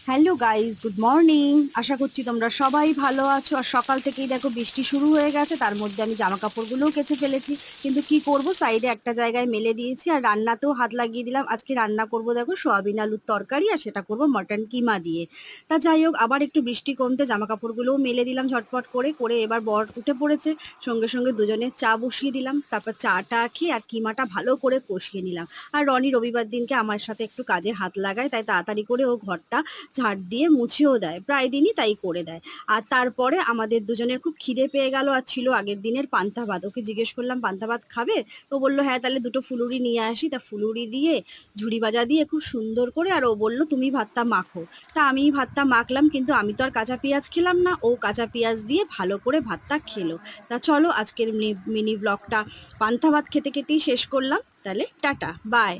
Hello guys, good morning. আশা করছি তোমরা সবাই ভালো আছো। আর সকাল থেকেই দেখো বৃষ্টি শুরু হয়ে গেছে, তার মধ্যে আমি জামা কাপড়গুলোও কেচে ফেলেছি। কিন্তু কি করব, সাইডে একটা জায়গায় মেলে দিয়েছি। আর রান্নাতেও হাত লাগিয়ে দিলাম। আজকে রান্না করব দেখো সোয়াবিন আলুর তরকারি, আর সেটা করব মটন কিমা দিয়ে। তা যাই হোক, আবার একটু বৃষ্টি কমতে জামা কাপড়গুলোও মেলে দিলাম ঝটপট করে করে। এবার বর উঠে পড়েছে, সঙ্গে সঙ্গে দুজনে চা বসিয়ে দিলাম। তারপর চাটা খেয়ে আর কিমাটা ভালো করে কষিয়ে নিলাম। আর রনি রবিবার দিনকে আমার সাথে একটু কাজে হাত লাগায়, তাই তাড়াতাড়ি করে ও ঘরটা ঝাড় দিয়ে মুছেও দেয়, প্রায় দিনই তাই করে দেয়। আর তারপরে আমাদের দুজনের খুব খিদে পেয়ে গেল, আর ছিল আগের দিনের পান্তা ভাত। ওকে জিজ্ঞেস করলাম পান্তা ভাত খাবে, তো বললো হ্যাঁ তাহলে দুটো ফুলুরি নিয়ে আসি। তা ফুলুরি দিয়ে ঝুড়ি ভাজা দিয়ে খুব সুন্দর করে, আর ও বললো তুমি ভাতটা মাখো। তা আমি ভাতটা মাখলাম, কিন্তু আমি তো আর কাঁচা পেঁয়াজ খেলাম না, ও কাঁচা পেঁয়াজ দিয়ে ভালো করে ভাতটা খেলো। তা চলো আজকের মিনি ব্লগটা পান্তা ভাত খেতে খেতেই শেষ করলাম। তাহলে টাটা, বাই।